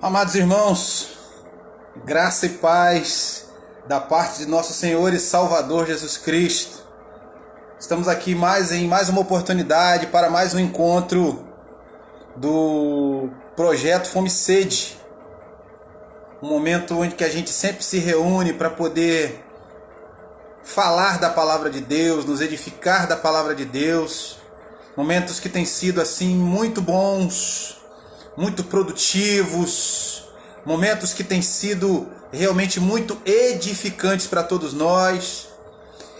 Amados irmãos, graça e paz da parte de nosso Senhor e Salvador Jesus Cristo. Estamos aqui em mais uma oportunidade para mais um encontro do projeto Fome e Sede. Um momento onde que a gente sempre se reúne para poder falar da palavra de Deus, nos edificar da palavra de Deus. Momentos que têm sido assim muito bons, muito produtivos, momentos que têm sido realmente muito edificantes para todos nós.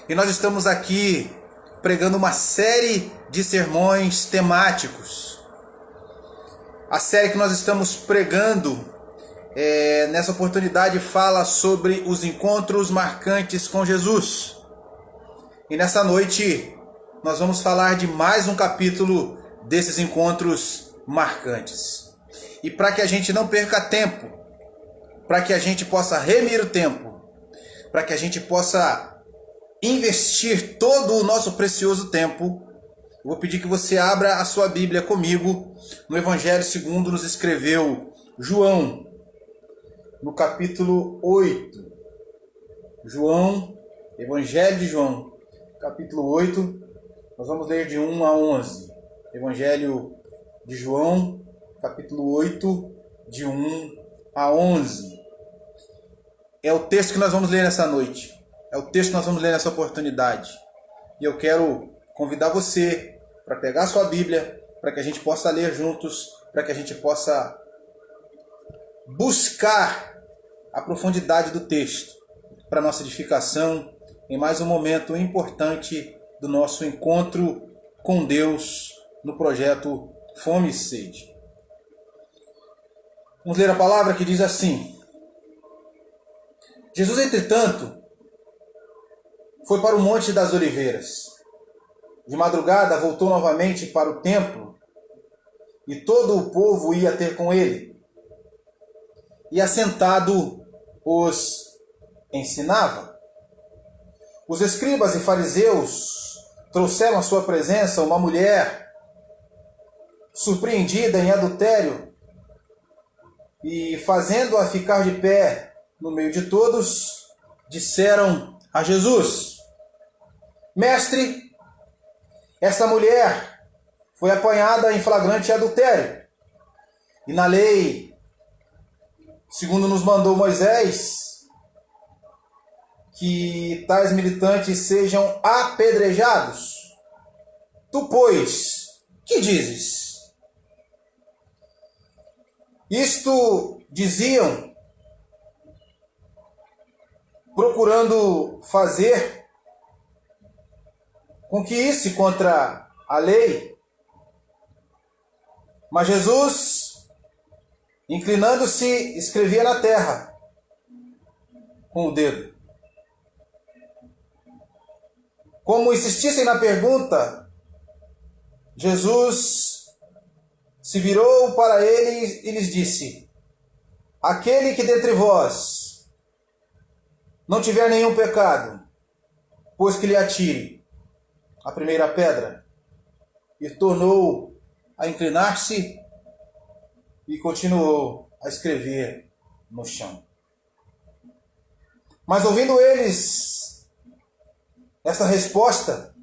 E nós estamos aqui pregando uma série de sermões temáticos. A série que nós estamos pregando nessa oportunidade fala sobre os encontros marcantes com Jesus. E nessa noite nós vamos falar de mais um capítulo desses encontros marcantes. E para que a gente não perca tempo, para que a gente possa remir o tempo, para que a gente possa investir todo o nosso precioso tempo, eu vou pedir que você abra a sua Bíblia comigo no Evangelho segundo nos escreveu João, no capítulo 8. João, Evangelho de João, capítulo 8, nós vamos ler de 1 a 11. Evangelho de João, capítulo 8, de 1 a 11. É o texto que nós vamos ler nessa noite. É o texto que nós vamos ler nessa oportunidade. E eu quero convidar você para pegar a sua Bíblia, para que a gente possa ler juntos, para que a gente possa buscar a profundidade do texto, para nossa edificação, em mais um momento importante do nosso encontro com Deus no projeto Fome e Sede. Vamos ler a palavra que diz assim: Jesus, entretanto, foi para o Monte das Oliveiras. De madrugada voltou novamente para o templo, e todo o povo ia ter com ele. E assentado os ensinava. Os escribas e fariseus trouxeram à sua presença uma mulher surpreendida em adultério, e fazendo-a ficar de pé no meio de todos, disseram a Jesus: Mestre, esta mulher foi apanhada em flagrante adultério. E na lei, segundo nos mandou Moisés, que tais militantes sejam apedrejados. Tu, pois, que dizes? Isto diziam, procurando fazer com que isse contra a lei. Mas Jesus, inclinando-se, escrevia na terra com o dedo. Como insistissem na pergunta, Jesus se virou para eles e lhes disse: Aquele que dentre vós não tiver nenhum pecado, pois que lhe atire a primeira pedra. E tornou a inclinar-se e continuou a escrever no chão. Mas ouvindo eles essa resposta,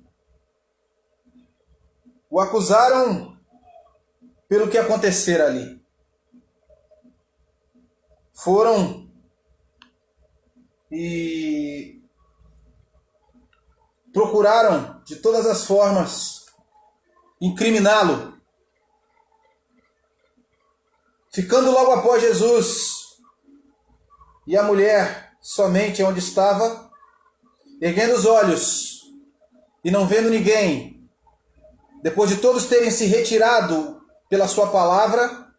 o acusaram pelo que acontecera ali. Foram e procuraram de todas as formas incriminá-lo. Ficando logo após Jesus e a mulher somente onde estava, erguendo os olhos e não vendo ninguém, depois de todos terem se retirado pela sua palavra,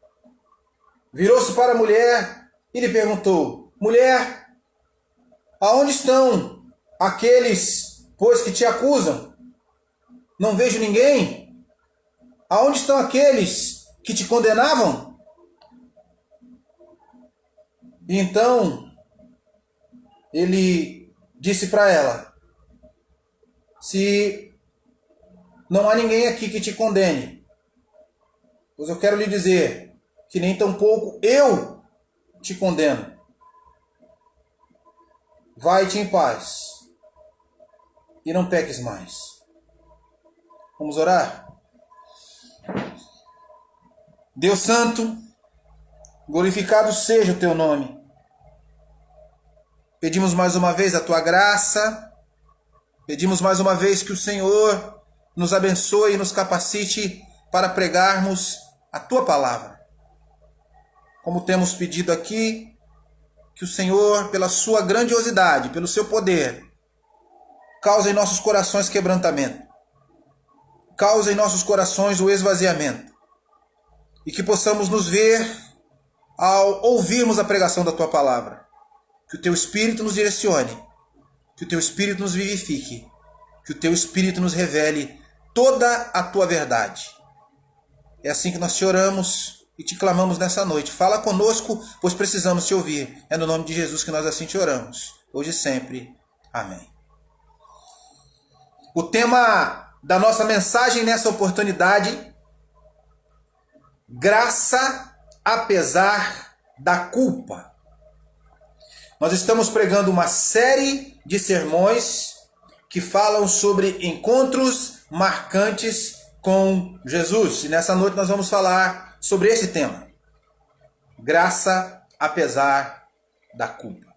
virou-se para a mulher e lhe perguntou: Mulher, aonde estão aqueles, pois, que te acusam? Não vejo ninguém. Aonde estão aqueles que te condenavam? E então ele disse para ela: Se não há ninguém aqui que te condene, pois eu quero lhe dizer que nem tampouco eu te condeno. Vai-te em paz e não peques mais. Vamos orar? Deus Santo, glorificado seja o teu nome. Pedimos mais uma vez a tua graça, pedimos mais uma vez que o Senhor nos abençoe e nos capacite para pregarmos a tua palavra. Como temos pedido aqui, que o Senhor, pela sua grandiosidade, pelo seu poder, cause em nossos corações quebrantamento, cause em nossos corações o esvaziamento, e que possamos nos ver ao ouvirmos a pregação da tua palavra. Que o teu Espírito nos direcione, que o teu Espírito nos vivifique, que o teu Espírito nos revele toda a tua verdade. É assim que nós te oramos e te clamamos nessa noite. Fala conosco, pois precisamos te ouvir. É no nome de Jesus que nós assim te oramos, hoje e sempre. Amém. O tema da nossa mensagem nessa oportunidade: graça apesar da culpa. Nós estamos pregando uma série de sermões que falam sobre encontros marcantes com Jesus. E nessa noite nós vamos falar sobre esse tema: graça apesar da culpa.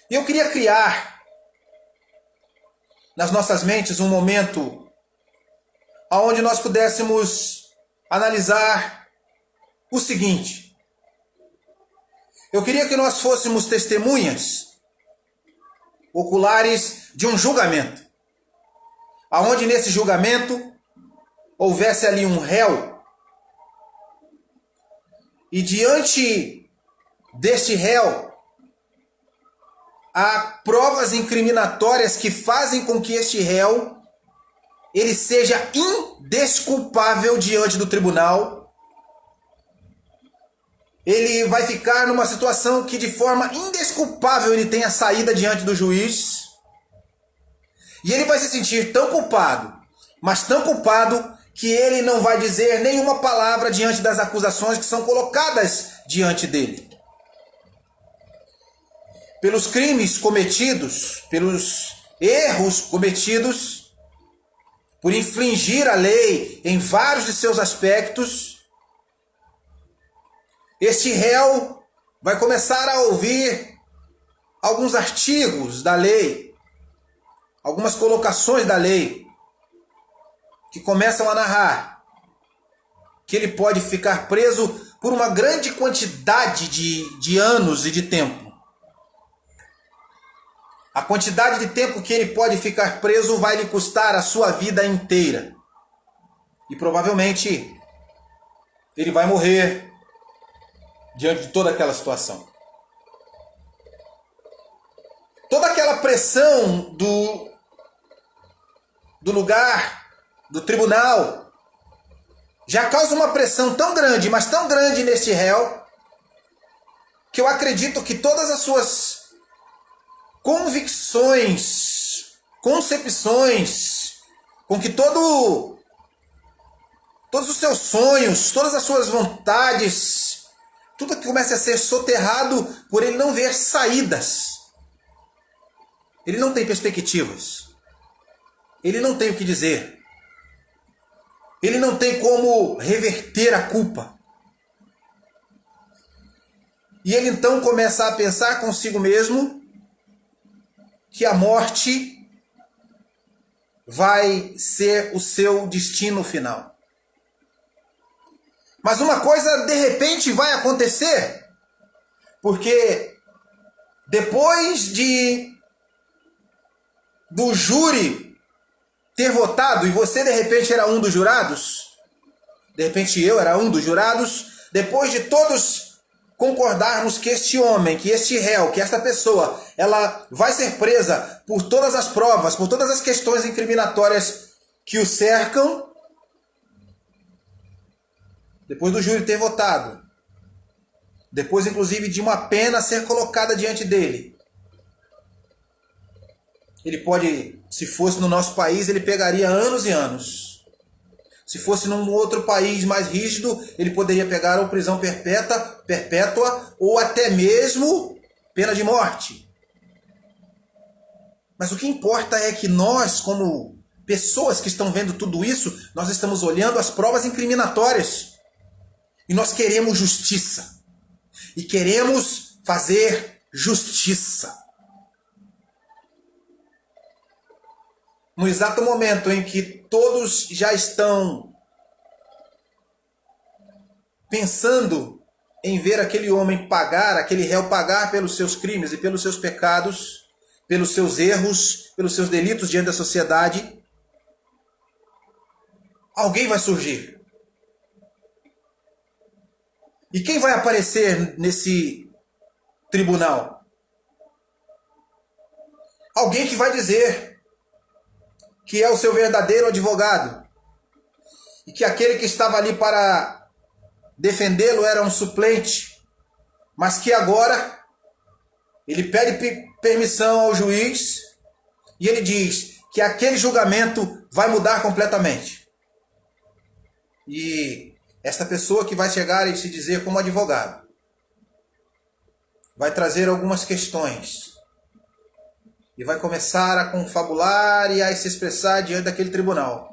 E eu queria criar nas nossas mentes um momento onde nós pudéssemos analisar o seguinte. Eu queria que nós fôssemos testemunhas oculares de um julgamento, aonde nesse julgamento houvesse ali um réu, e diante deste réu há provas incriminatórias que fazem com que este réu ele seja indesculpável diante do tribunal. Ele vai ficar numa situação que de forma indesculpável ele tem a saída diante do juiz. E ele vai se sentir tão culpado, mas tão culpado, que ele não vai dizer nenhuma palavra diante das acusações que são colocadas diante dele. Pelos crimes cometidos, pelos erros cometidos, por infringir a lei em vários de seus aspectos, este réu vai começar a ouvir alguns artigos da lei, algumas colocações da lei, que começam a narrar que ele pode ficar preso por uma grande quantidade de anos e de tempo. A quantidade de tempo que ele pode ficar preso vai lhe custar a sua vida inteira. E provavelmente ele vai morrer diante de toda aquela situação. Toda aquela pressão do lugar, do tribunal, já causa uma pressão tão grande, mas tão grande nesse réu, que eu acredito que todas as suas convicções, concepções, com que todos os seus sonhos, todas as suas vontades, tudo que começa a ser soterrado por ele não ver saídas. Ele não tem perspectivas. Ele não tem o que dizer. Ele não tem como reverter a culpa. E ele então começa a pensar consigo mesmo que a morte vai ser o seu destino final. Mas uma coisa de repente vai acontecer, porque depois do júri ter votado, e você de repente era um dos jurados, de repente eu era um dos jurados, depois de todos concordarmos que este homem, que este réu, que esta pessoa, ela vai ser presa por todas as provas, por todas as questões incriminatórias que o cercam, depois do júri ter votado, depois inclusive de uma pena ser colocada diante dele, ele pode, se fosse no nosso país, ele pegaria anos e anos. Se fosse num outro país mais rígido, ele poderia pegar ou prisão perpétua ou até mesmo pena de morte. Mas o que importa é que nós, como pessoas que estão vendo tudo isso, nós estamos olhando as provas incriminatórias. E nós queremos justiça. E queremos fazer justiça. No exato momento em que todos já estão pensando em ver aquele homem pagar, aquele réu pagar pelos seus crimes e pelos seus pecados, pelos seus erros, pelos seus delitos diante da sociedade, alguém vai surgir. E quem vai aparecer nesse tribunal? Alguém que vai dizer que é o seu verdadeiro advogado e que aquele que estava ali para defendê-lo era um suplente, mas que agora ele pede permissão ao juiz e ele diz que aquele julgamento vai mudar completamente. E esta pessoa que vai chegar e se dizer como advogado vai trazer algumas questões e vai começar a confabular e a se expressar diante daquele tribunal.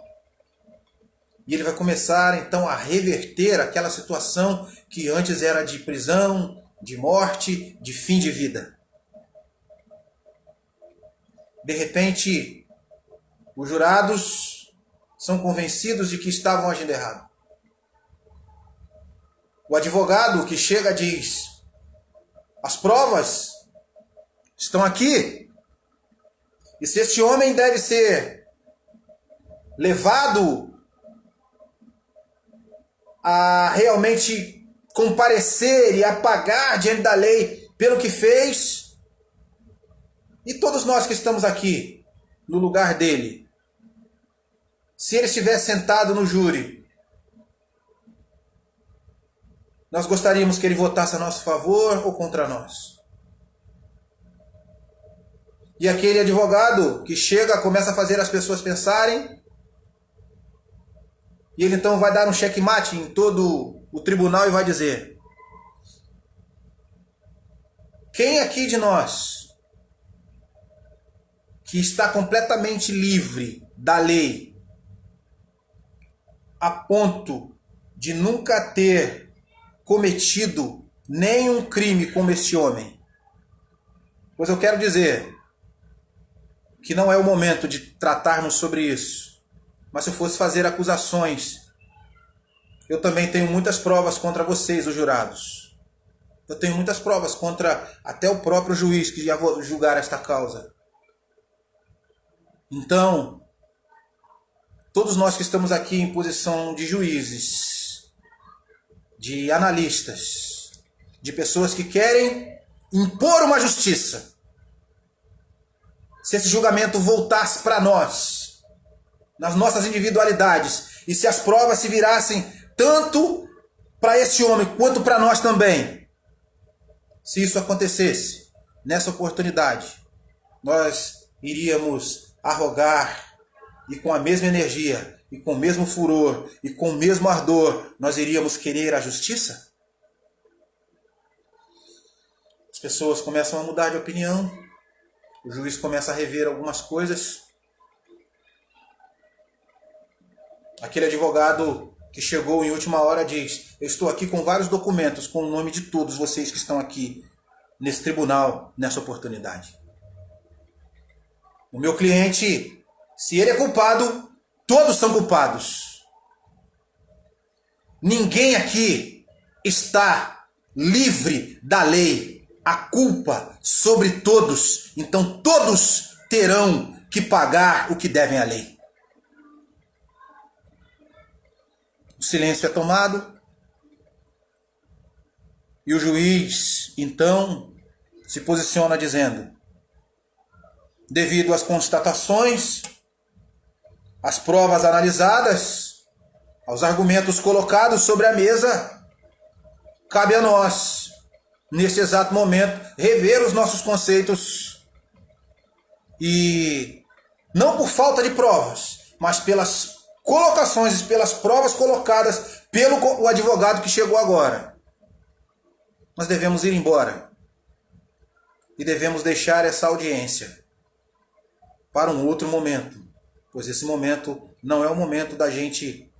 E ele vai começar então a reverter aquela situação que antes era de prisão, de morte, de fim de vida. De repente, os jurados são convencidos de que estavam agindo errado. O advogado que chega diz: as provas estão aqui. E se este homem deve ser levado a realmente comparecer e a pagar diante da lei pelo que fez, e todos nós que estamos aqui no lugar dele, se ele estiver sentado no júri, nós gostaríamos que ele votasse a nosso favor ou contra nós. E aquele advogado que chega, começa a fazer as pessoas pensarem, e ele então vai dar um checkmate em todo o tribunal e vai dizer: quem aqui de nós que está completamente livre da lei, a ponto de nunca ter cometido nenhum crime como este homem? Pois eu quero dizer que não é o momento de tratarmos sobre isso. Mas se eu fosse fazer acusações, eu também tenho muitas provas contra vocês, os jurados. Eu tenho muitas provas contra até o próprio juiz que já vou julgar esta causa. Então, todos nós que estamos aqui em posição de juízes, de analistas, de pessoas que querem impor uma justiça, se esse julgamento voltasse para nós, nas nossas individualidades, e se as provas se virassem tanto para esse homem quanto para nós também, se isso acontecesse, nessa oportunidade, nós iríamos arrogar e com a mesma energia, e com o mesmo furor, e com o mesmo ardor, nós iríamos querer a justiça? As pessoas começam a mudar de opinião, o juiz começa a rever algumas coisas. Aquele advogado que chegou em última hora diz: eu estou aqui com vários documentos com o nome de todos vocês que estão aqui nesse tribunal, nessa oportunidade. O meu cliente, se ele é culpado, todos são culpados. Ninguém aqui está livre da lei. A culpa sobre todos. Então todos terão que pagar o que devem à lei. O silêncio é tomado. E o juiz, então, se posiciona dizendo: devido às constatações, às provas analisadas, aos argumentos colocados sobre a mesa, cabe a nós, neste exato momento, rever os nossos conceitos e, não por falta de provas, mas pelas colocações, pelas provas colocadas pelo o advogado que chegou agora, nós devemos ir embora e devemos deixar essa audiência para um outro momento, pois esse momento não é o momento da gente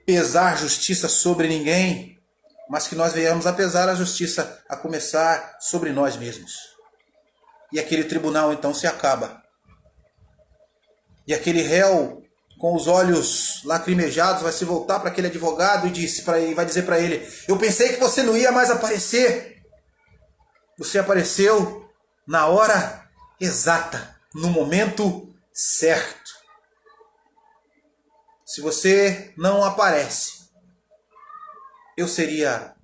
pesar justiça sobre ninguém, mas que nós venhamos a pesar a justiça a começar sobre nós mesmos. E aquele tribunal então se acaba. E aquele réu com os olhos lacrimejados vai se voltar para aquele advogado e vai dizer para ele: eu pensei que você não ia mais aparecer. Você apareceu na hora exata, no momento certo. Se você não aparece, eu seria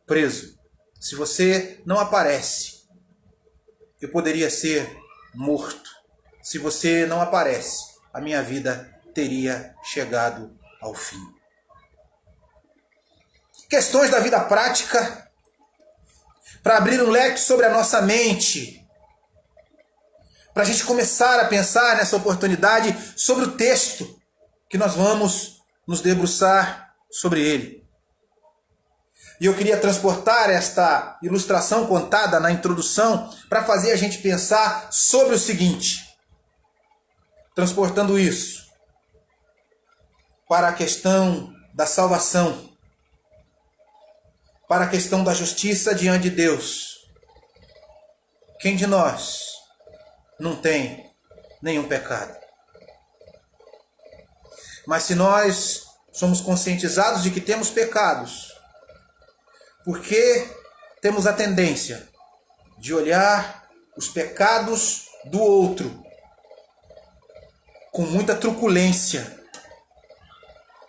preso. Se você não aparece, eu poderia ser morto. Se você não aparece, a minha vida teria chegado ao fim. Questões da vida prática, para abrir um leque sobre a nossa mente, para a gente começar a pensar nessa oportunidade sobre o texto que nós vamos nos debruçar sobre ele. E eu queria transportar esta ilustração contada na introdução para fazer a gente pensar sobre o seguinte, transportando isso para a questão da salvação, para a questão da justiça diante de Deus. Quem de nós não tem nenhum pecado? Mas se nós somos conscientizados de que temos pecados, por que temos a tendência de olhar os pecados do outro com muita truculência,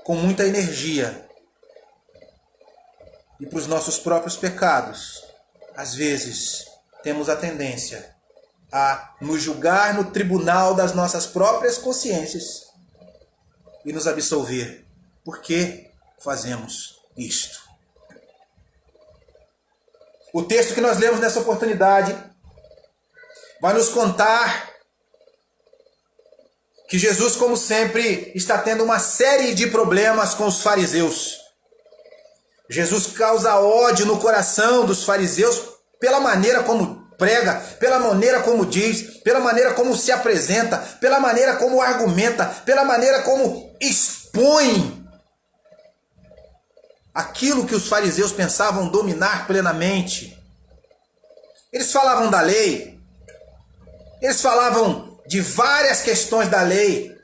com muita energia, e para os nossos próprios pecados, às vezes, temos a tendência a nos julgar no tribunal das nossas próprias consciências e nos absolver? Por que fazemos isto? O texto que nós lemos nessa oportunidade vai nos contar que Jesus, como sempre, está tendo uma série de problemas com os fariseus. Jesus causa ódio no coração dos fariseus pela maneira como prega, pela maneira como diz, pela maneira como se apresenta, pela maneira como argumenta, pela maneira como expõe aquilo que os fariseus pensavam dominar plenamente. Eles falavam da lei, eles falavam de várias questões da lei,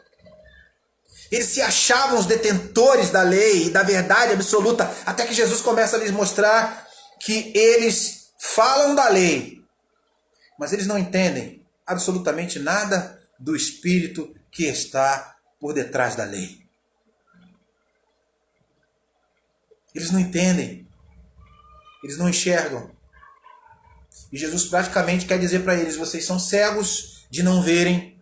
eles se achavam os detentores da lei e da verdade absoluta, até que Jesus começa a lhes mostrar que eles falam da lei, mas eles não entendem absolutamente nada do Espírito que está por detrás da lei. Eles não entendem, eles não enxergam. E Jesus praticamente quer dizer para eles: vocês são cegos de não verem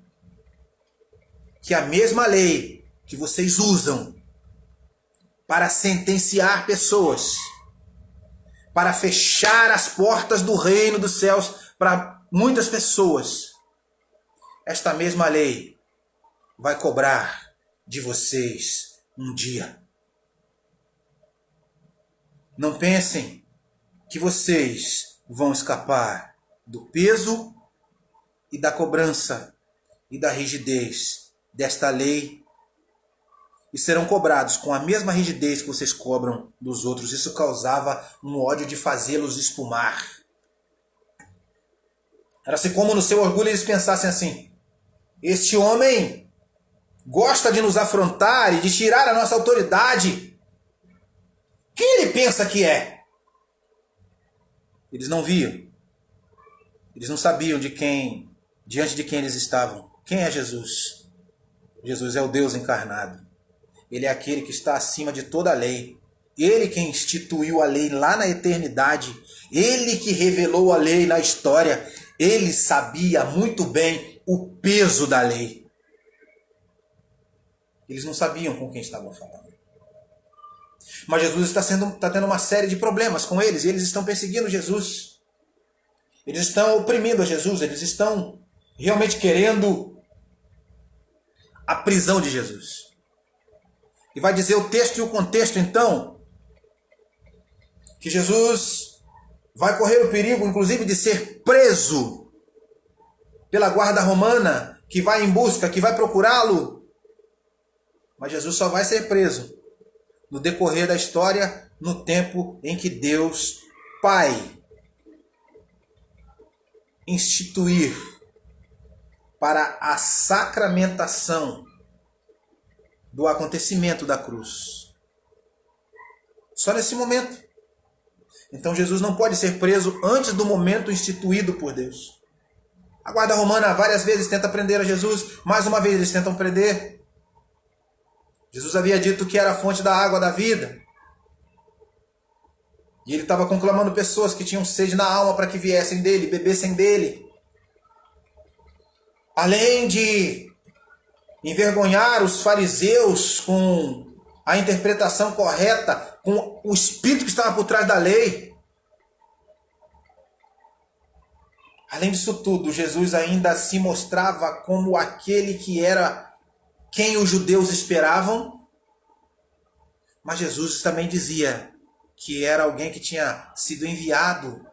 que a mesma lei que vocês usam para sentenciar pessoas, para fechar as portas do reino dos céus para muitas pessoas, esta mesma lei vai cobrar de vocês um dia. Não pensem que vocês vão escapar do peso e da cobrança e da rigidez desta lei e serão cobrados com a mesma rigidez que vocês cobram dos outros. Isso causava um ódio de fazê-los espumar. Era assim como no seu orgulho eles pensassem assim: este homem gosta de nos afrontar e de tirar a nossa autoridade. Quem ele pensa que é? Eles não viam. Eles não sabiam diante de quem eles estavam. Quem é Jesus? Jesus é o Deus encarnado. Ele é aquele que está acima de toda a lei. Ele quem instituiu a lei lá na eternidade. Ele que revelou a lei na história. Ele sabia muito bem o peso da lei. Eles não sabiam com quem estavam falando. Mas Jesus está tendo uma série de problemas com eles. E eles estão perseguindo Jesus. Eles estão oprimindo a Jesus. Eles estão realmente querendo a prisão de Jesus. E vai dizer o texto e o contexto, então, que Jesus vai correr o perigo, inclusive, de ser preso pela guarda romana, que vai em busca, que vai procurá-lo. Mas Jesus só vai ser preso no decorrer da história, no tempo em que Deus Pai instituir para a sacramentação do acontecimento da cruz. Só nesse momento. Então Jesus não pode ser preso antes do momento instituído por Deus. A guarda romana várias vezes tenta prender a Jesus, mais uma vez eles tentam prender. Jesus havia dito que era a fonte da água da vida. E ele estava conclamando pessoas que tinham sede na alma para que viessem dele, bebessem dele. Além de envergonhar os fariseus com a interpretação correta, com o espírito que estava por trás da lei. Além disso tudo, Jesus ainda se mostrava como aquele que era quem os judeus esperavam. Mas Jesus também dizia que era alguém que tinha sido enviado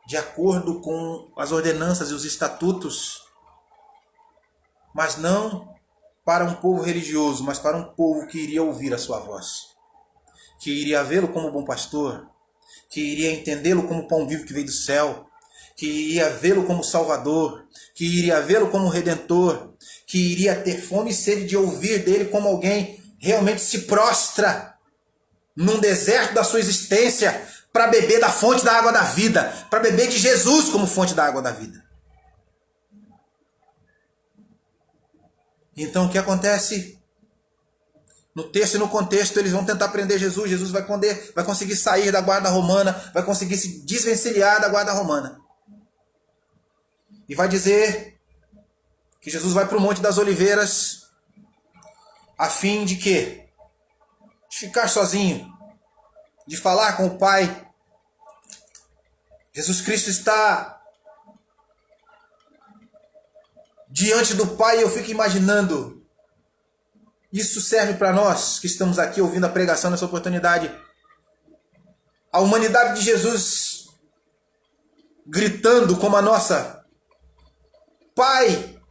de acordo com as ordenanças e os estatutos, mas não para um povo religioso, mas para um povo que iria ouvir a sua voz, que iria vê-lo como bom pastor, que iria entendê-lo como pão vivo que veio do céu, que iria vê-lo como Salvador, que iria vê-lo como Redentor, que iria ter fome e sede de ouvir dele como alguém realmente se prostra num deserto da sua existência para beber da fonte da água da vida, para beber de Jesus como fonte da água da vida. Então o que acontece? No texto e no contexto eles vão tentar prender Jesus. Jesus vai conseguir sair da guarda romana, vai conseguir se desvencilhar da guarda romana. E vai dizer que Jesus vai para o Monte das Oliveiras a fim de quê? De ficar sozinho, de falar com o Pai. Jesus Cristo está diante do Pai e eu fico imaginando. Isso serve para nós que estamos aqui ouvindo a pregação nessa oportunidade. A humanidade de Jesus gritando como a nossa: Pai,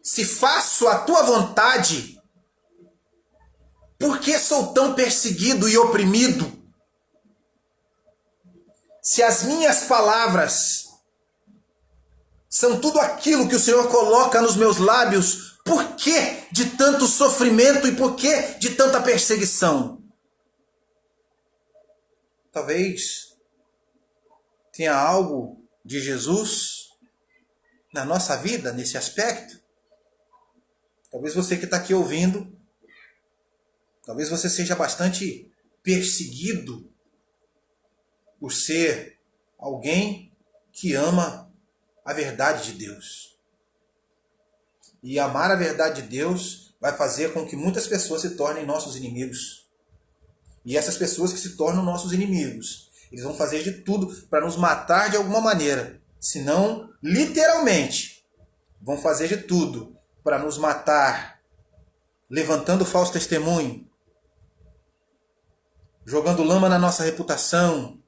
se faço a tua vontade, por que sou tão perseguido e oprimido? Se as minhas palavras são tudo aquilo que o Senhor coloca nos meus lábios, por que de tanto sofrimento e por que de tanta perseguição? Talvez tenha algo de Jesus na nossa vida, nesse aspecto. Talvez você que está aqui ouvindo, talvez você seja bastante perseguido por ser alguém que ama a verdade de Deus. E amar a verdade de Deus vai fazer com que muitas pessoas se tornem nossos inimigos. E essas pessoas que se tornam nossos inimigos, eles vão fazer de tudo para nos matar de alguma maneira. Se não, literalmente, vão fazer de tudo para nos matar, levantando falso testemunho, jogando lama na nossa reputação,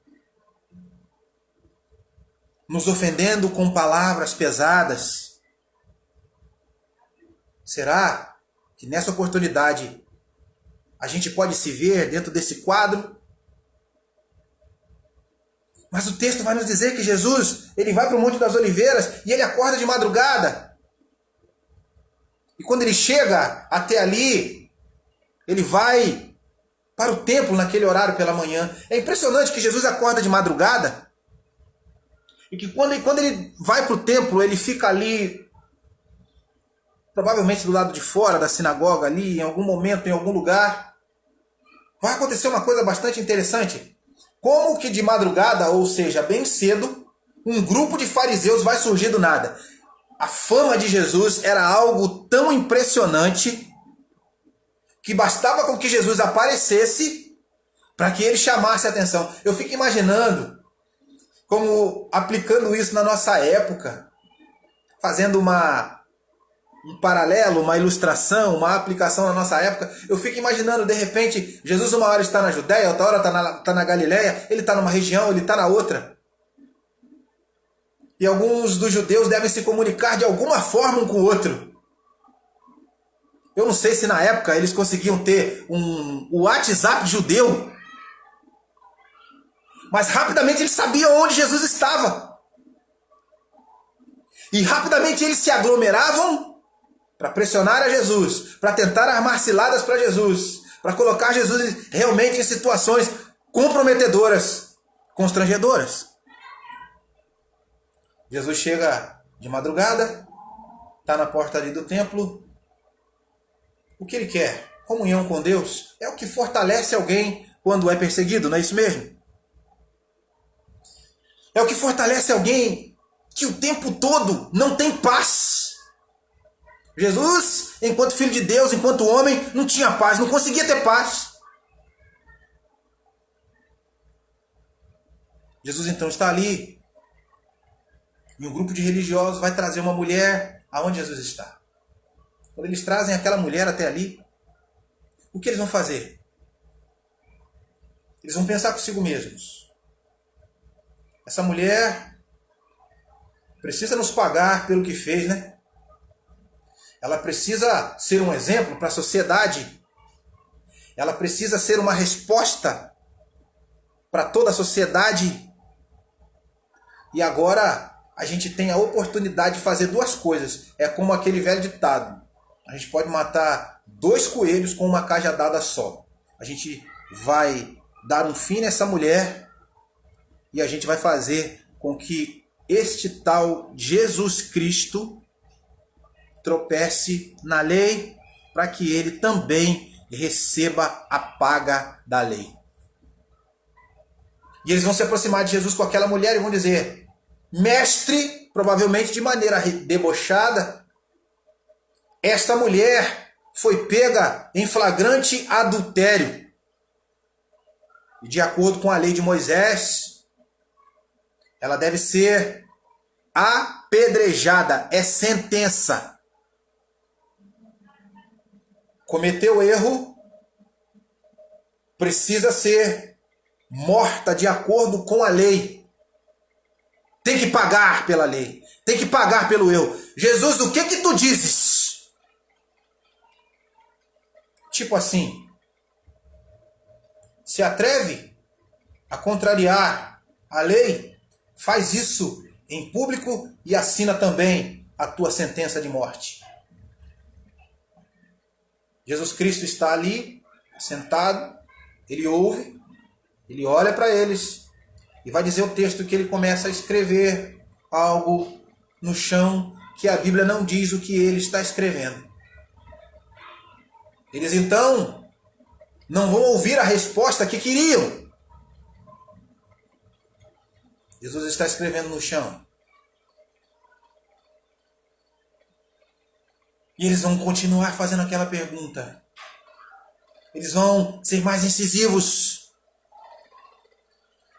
nos ofendendo com palavras pesadas. Será que nessa oportunidade a gente pode se ver dentro desse quadro? Mas o texto vai nos dizer que Jesus, ele vai para o Monte das Oliveiras e ele acorda de madrugada. E quando ele chega até ali, ele vai para o templo naquele horário pela manhã. É impressionante que Jesus acorda de madrugada e que quando ele vai para o templo, ele fica ali, provavelmente do lado de fora da sinagoga, ali, em algum momento, em algum lugar. Vai acontecer uma coisa bastante interessante. Como que de madrugada, ou seja, bem cedo, um grupo de fariseus vai surgir do nada. A fama de Jesus era algo tão impressionante que bastava com que Jesus aparecesse para que ele chamasse a atenção. Eu fico imaginando como aplicando isso na nossa época, fazendo uma um paralelo, uma ilustração, uma aplicação na nossa época. Eu fico imaginando, de repente, Jesus uma hora está na Judéia, outra hora está na Galileia, ele está numa região, ele está na outra. E alguns dos judeus devem se comunicar de alguma forma um com o outro. Eu não sei se na época eles conseguiam ter o WhatsApp judeu, mas rapidamente eles sabiam onde Jesus estava. E rapidamente eles se aglomeravam para pressionar a Jesus, para tentar armar ciladas para Jesus, para colocar Jesus realmente em situações comprometedoras, constrangedoras. Jesus chega de madrugada, está na porta ali do templo. O que ele quer? Comunhão com Deus. É o que fortalece alguém quando é perseguido, não é isso mesmo? É o que fortalece alguém que o tempo todo não tem paz. Jesus, enquanto filho de Deus, enquanto homem, não tinha paz, não conseguia ter paz. Jesus então está ali. E um grupo de religiosos vai trazer uma mulher aonde Jesus está. Quando eles trazem aquela mulher até ali, o que eles vão fazer? Eles vão pensar consigo mesmos. Essa mulher precisa nos pagar pelo que fez, né? Ela precisa ser um exemplo para a sociedade. Ela precisa ser uma resposta para toda a sociedade. E agora a gente tem a oportunidade de fazer duas coisas. É como aquele velho ditado. A gente pode matar 2 coelhos com uma cajadada só. A gente vai dar um fim nessa mulher e a gente vai fazer com que este tal Jesus Cristo tropece na lei para que ele também receba a paga da lei. E eles vão se aproximar de Jesus com aquela mulher e vão dizer: mestre, provavelmente de maneira debochada, esta mulher foi pega em flagrante adultério. E de acordo com a lei de Moisés, ela deve ser apedrejada, é sentença. Cometeu erro, precisa ser morta de acordo com a lei. Tem que pagar pela lei, tem que pagar pelo erro. Jesus, o que tu dizes? Tipo assim, se atreve a contrariar a lei, faz isso em público e assina também a tua sentença de morte. Jesus Cristo está ali, sentado, ele ouve, ele olha para eles e vai dizer o texto que ele começa a escrever algo no chão que a Bíblia não diz o que ele está escrevendo. Eles então não vão ouvir a resposta que queriam. Jesus está escrevendo no chão. E eles vão continuar fazendo aquela pergunta. Eles vão ser mais incisivos.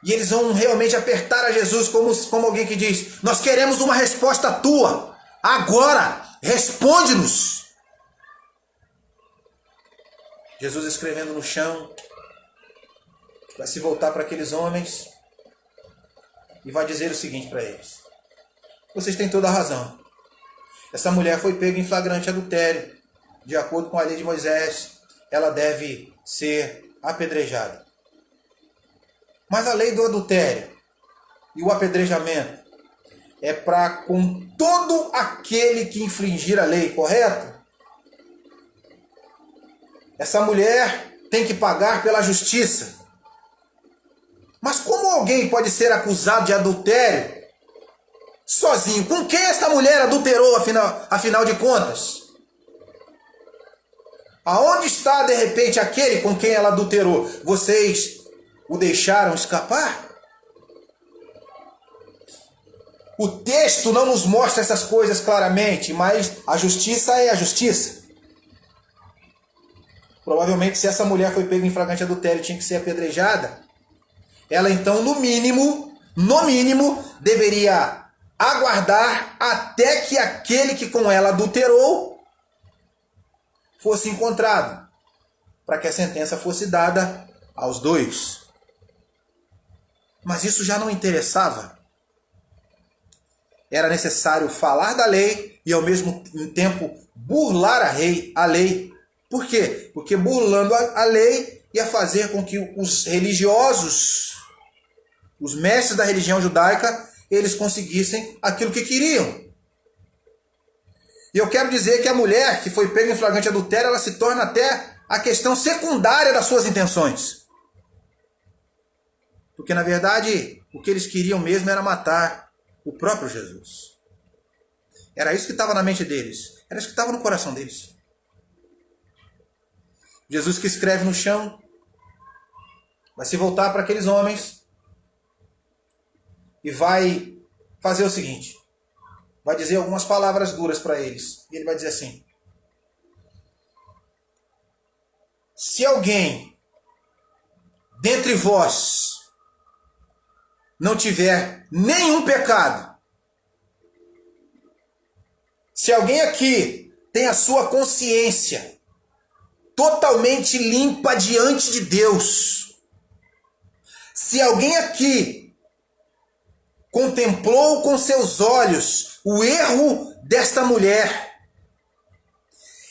E eles vão realmente apertar a Jesus como alguém que diz: nós queremos uma resposta tua. Agora, responde-nos. Jesus escrevendo no chão, vai se voltar para aqueles homens e vai dizer o seguinte para eles: vocês têm toda a razão. Essa mulher foi pega em flagrante adultério. De acordo com a lei de Moisés, ela deve ser apedrejada. Mas a lei do adultério e o apedrejamento é para com todo aquele que infringir a lei, correto? Essa mulher tem que pagar pela justiça. Mas como alguém pode ser acusado de adultério sozinho? Com quem esta mulher adulterou, afinal de contas? Aonde está, de repente, aquele com quem ela adulterou? Vocês o deixaram escapar? O texto não nos mostra essas coisas claramente, mas a justiça é a justiça. Provavelmente, se essa mulher foi pega em flagrante adultério e tinha que ser apedrejada, ela então, no mínimo, deveria aguardar até que aquele que com ela adulterou fosse encontrado, para que a sentença fosse dada aos dois. Mas isso já não interessava. Era necessário falar da lei e ao mesmo tempo burlar a lei. Por quê? Porque burlando a lei ia fazer com que os religiosos, os mestres da religião judaica, eles conseguissem aquilo que queriam. E eu quero dizer que a mulher que foi pega em flagrante adultério, ela se torna até a questão secundária das suas intenções. Porque, na verdade, o que eles queriam mesmo era matar o próprio Jesus. Era isso que estava na mente deles. Era isso que estava no coração deles. Jesus, que escreve no chão, vai se voltar para aqueles homens e vai fazer o seguinte. Vai dizer algumas palavras duras para eles. E ele vai dizer assim: se alguém dentre vós não tiver nenhum pecado, se alguém aqui tem a sua consciência totalmente limpa diante de Deus, se alguém aqui contemplou com seus olhos o erro desta mulher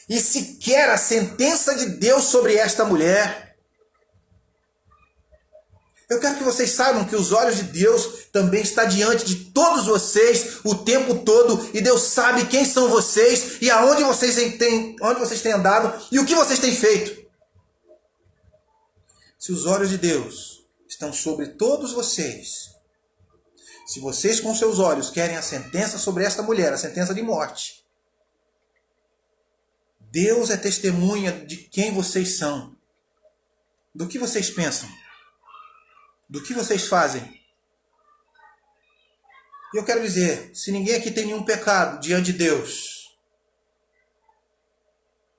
e se quer a sentença de Deus sobre esta mulher, eu quero que vocês saibam que os olhos de Deus também estão diante de todos vocês o tempo todo, e Deus sabe quem são vocês e aonde vocês têm andado e o que vocês têm feito. Se os olhos de Deus estão sobre todos vocês, se vocês com seus olhos querem a sentença sobre esta mulher, a sentença de morte, Deus é testemunha de quem vocês são, do que vocês pensam, do que vocês fazem. E eu quero dizer, se ninguém aqui tem nenhum pecado diante de Deus,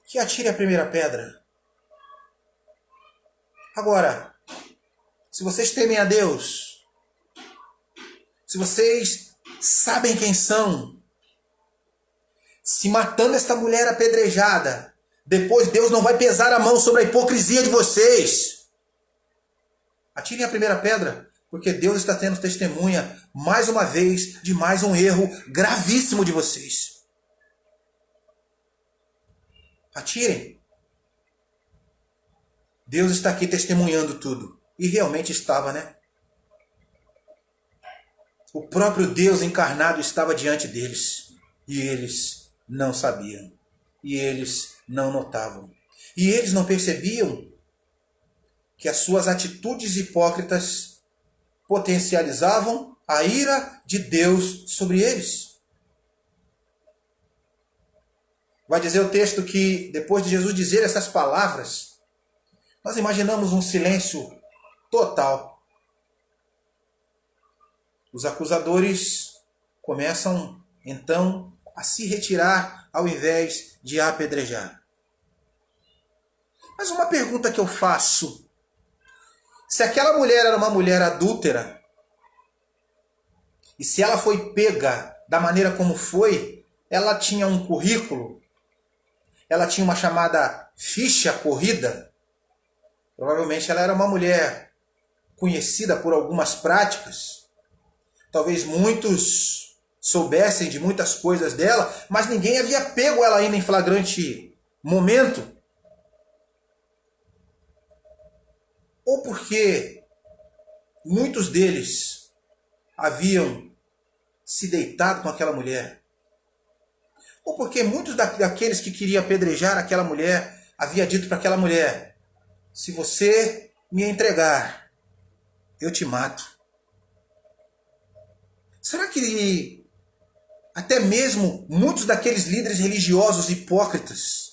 que atire a primeira pedra. Agora, se vocês temem a Deus, se vocês sabem quem são, se matando esta mulher apedrejada, depois Deus não vai pesar a mão sobre a hipocrisia de vocês, atirem a primeira pedra, porque Deus está tendo testemunha, mais uma vez, de mais um erro gravíssimo de vocês. Atirem. Deus está aqui testemunhando tudo. E realmente estava, né? O próprio Deus encarnado estava diante deles. E eles não sabiam. E eles não notavam. E eles não percebiam que as suas atitudes hipócritas potencializavam a ira de Deus sobre eles. Vai dizer o texto que, depois de Jesus dizer essas palavras, nós imaginamos um silêncio total. Os acusadores começam, então, a se retirar ao invés de apedrejar. Mas uma pergunta que eu faço: se aquela mulher era uma mulher adúltera, e se ela foi pega da maneira como foi, ela tinha um currículo, ela tinha uma chamada ficha corrida, provavelmente ela era uma mulher conhecida por algumas práticas, talvez muitos soubessem de muitas coisas dela, mas ninguém havia pego ela ainda em flagrante momento. Ou porque muitos deles haviam se deitado com aquela mulher. Ou porque muitos daqueles que queriam apedrejar aquela mulher havia dito para aquela mulher: se você me entregar, eu te mato. Será que até mesmo muitos daqueles líderes religiosos hipócritas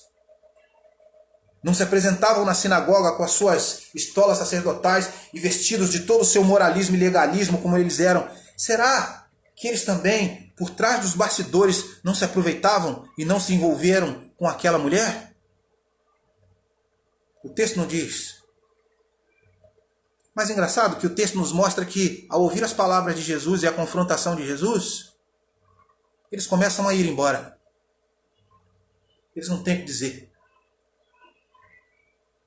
não se apresentavam na sinagoga com as suas estolas sacerdotais e vestidos de todo o seu moralismo e legalismo como eles eram? Será que eles também, por trás dos bastidores, não se aproveitavam e não se envolveram com aquela mulher? O texto não diz. Mas é engraçado que o texto nos mostra que, ao ouvir as palavras de Jesus e a confrontação de Jesus, eles começam a ir embora. Eles não têm o que dizer.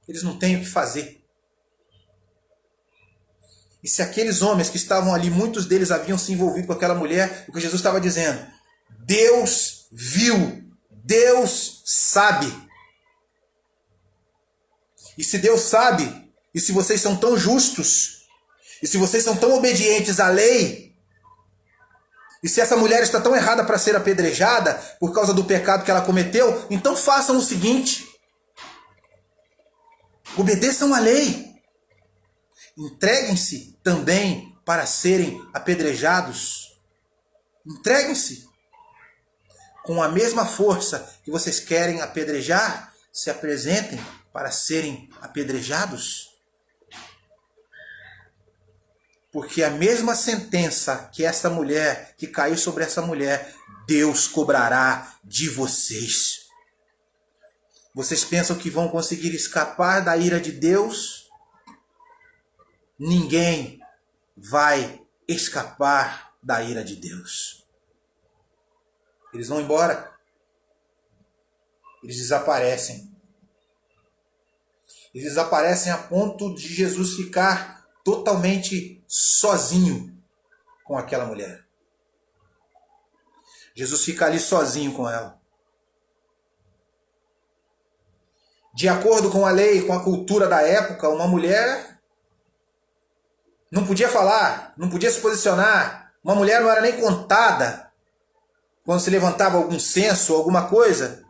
Eles não têm o que fazer. E se aqueles homens que estavam ali, muitos deles haviam se envolvido com aquela mulher, o que Jesus estava dizendo, Deus viu, Deus sabe. E se Deus sabe, e se vocês são tão justos, e se vocês são tão obedientes à lei, e se essa mulher está tão errada para ser apedrejada por causa do pecado que ela cometeu, então façam o seguinte: obedeçam à lei. Entreguem-se também para serem apedrejados. Entreguem-se. Com a mesma força que vocês querem apedrejar, se apresentem para serem apedrejados. Porque a mesma sentença que essa mulher, que caiu sobre essa mulher, Deus cobrará de vocês. Vocês pensam que vão conseguir escapar da ira de Deus? Ninguém vai escapar da ira de Deus. Eles vão embora. Eles desaparecem. Eles desaparecem a ponto de Jesus ficar totalmente sozinho com aquela mulher. Jesus fica ali sozinho com ela. De acordo com a lei, com a cultura da época, uma mulher não podia falar, não podia se posicionar. Uma mulher não era nem contada quando se levantava algum censo, alguma coisa.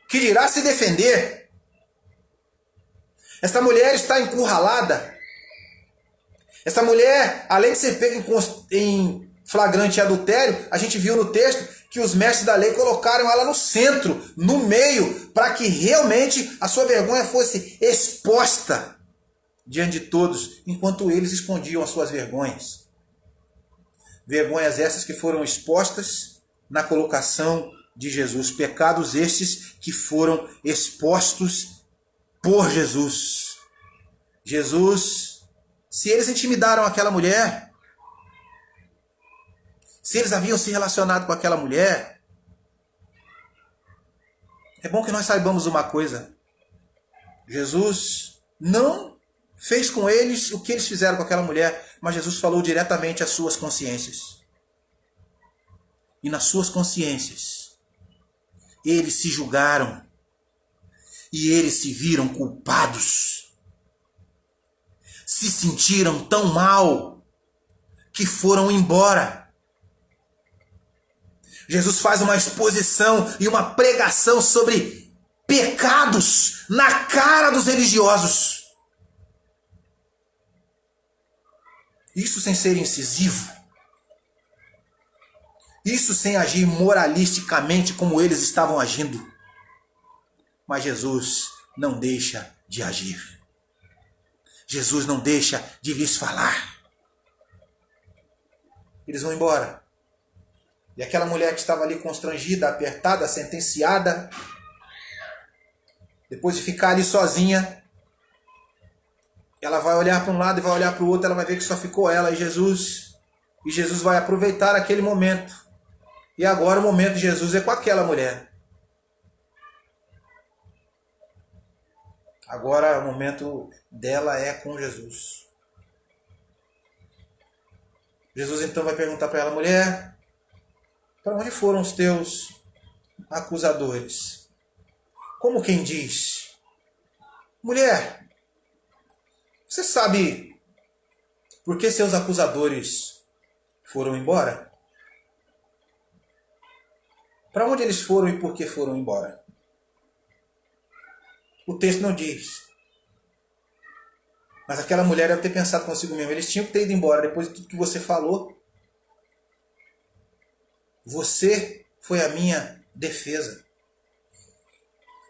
Que dirá se defender? Esta mulher está encurralada. Essa mulher, além de ser pega em flagrante adultério, a gente viu no texto que os mestres da lei colocaram ela no centro, no meio, para que realmente a sua vergonha fosse exposta diante de todos, enquanto eles escondiam as suas vergonhas. Vergonhas essas que foram expostas na colocação de Jesus. Pecados estes que foram expostos por Jesus. Jesus, se eles intimidaram aquela mulher, se eles haviam se relacionado com aquela mulher, é bom que nós saibamos uma coisa. Jesus não fez com eles o que eles fizeram com aquela mulher, mas Jesus falou diretamente às suas consciências. E nas suas consciências, eles se julgaram e eles se viram culpados. Se sentiram tão mal que foram embora. Jesus faz uma exposição e uma pregação sobre pecados na cara dos religiosos. Isso sem ser incisivo. Isso sem agir moralisticamente como eles estavam agindo. Mas Jesus não deixa de agir. Jesus não deixa de lhes falar. Eles vão embora. E aquela mulher que estava ali constrangida, apertada, sentenciada, depois de ficar ali sozinha, ela vai olhar para um lado e vai olhar para o outro, ela vai ver que só ficou ela e Jesus. E Jesus vai aproveitar aquele momento. E agora o momento de Jesus é com aquela mulher. Agora o momento dela é com Jesus. Jesus então vai perguntar para ela, mulher, para onde foram os teus acusadores? Como quem diz, mulher, você sabe por que seus acusadores foram embora? Para onde eles foram e por que foram embora? O texto não diz. Mas aquela mulher deve ter pensado consigo mesmo. Eles tinham que ter ido embora depois de tudo que você falou. Você foi a minha defesa.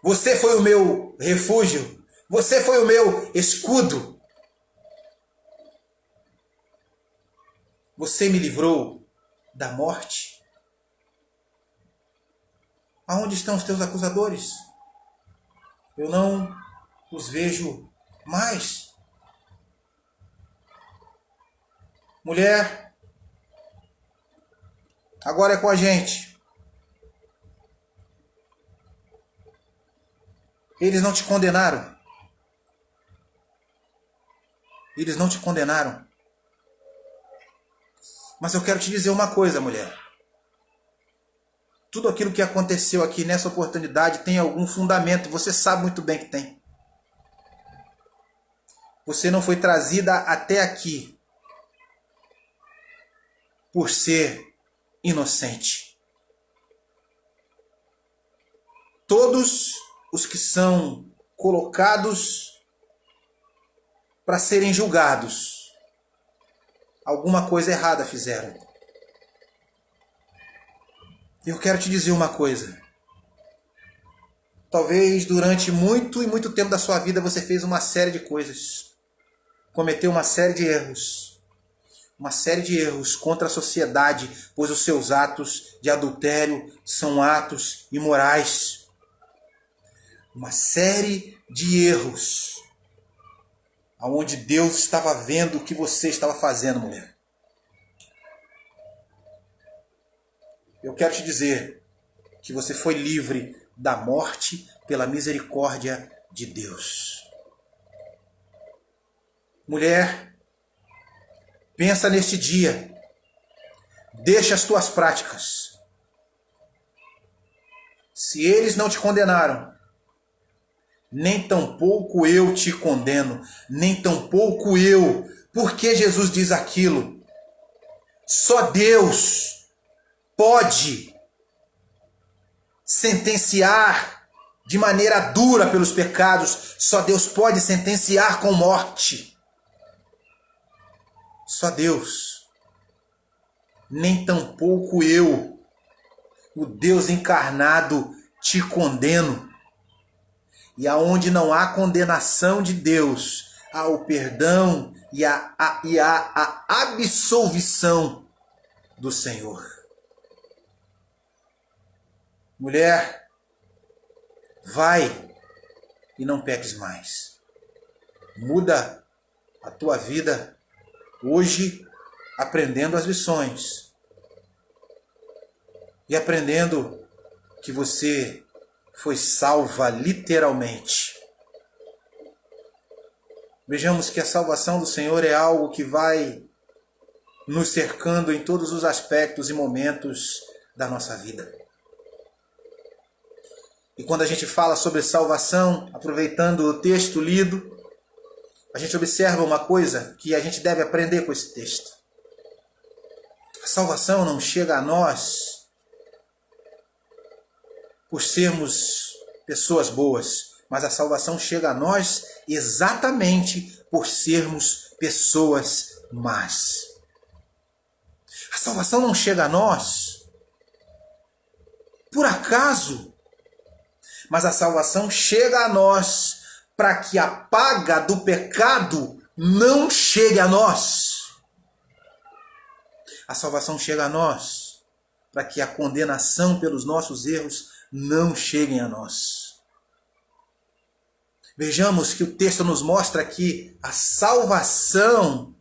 Você foi o meu refúgio. Você foi o meu escudo. Você me livrou da morte. Aonde estão os teus acusadores? Eu não os vejo mais. Mulher, agora é com a gente. Eles não te condenaram. Eles não te condenaram. Mas eu quero te dizer uma coisa, mulher. Tudo aquilo que aconteceu aqui nessa oportunidade tem algum fundamento. Você sabe muito bem que tem. Você não foi trazida até aqui por ser inocente. Todos os que são colocados para serem julgados, alguma coisa errada fizeram. Eu quero te dizer uma coisa. Talvez durante muito tempo da sua vida você fez uma série de coisas. Cometeu uma série de erros. Uma série de erros contra a sociedade, pois os seus atos de adultério são atos imorais. Uma série de erros, onde Deus estava vendo o que você estava fazendo, mulher. Eu quero te dizer que você foi livre da morte pela misericórdia de Deus. Mulher, pensa neste dia. Deixa as tuas práticas. Se eles não te condenaram, nem tampouco eu te condeno, nem tampouco eu. Porque Jesus diz aquilo? Só Deus pode sentenciar de maneira dura pelos pecados. Só Deus pode sentenciar com morte. Só Deus. Nem tampouco eu, o Deus encarnado, te condeno. E aonde não há condenação de Deus, há o perdão e há a absolvição do Senhor. Mulher, vai e não peques mais. Muda a tua vida hoje aprendendo as lições. E aprendendo que você foi salva literalmente. Vejamos que a salvação do Senhor é algo que vai nos cercando em todos os aspectos e momentos da nossa vida. E quando a gente fala sobre salvação, aproveitando o texto lido, a gente observa uma coisa que a gente deve aprender com esse texto. A salvação não chega a nós por sermos pessoas boas, mas a salvação chega a nós exatamente por sermos pessoas más. A salvação não chega a nós por acaso, mas a salvação chega a nós para que a paga do pecado não chegue a nós. A salvação chega a nós para que a condenação pelos nossos erros não cheguem a nós. Vejamos que o texto nos mostra que a salvação,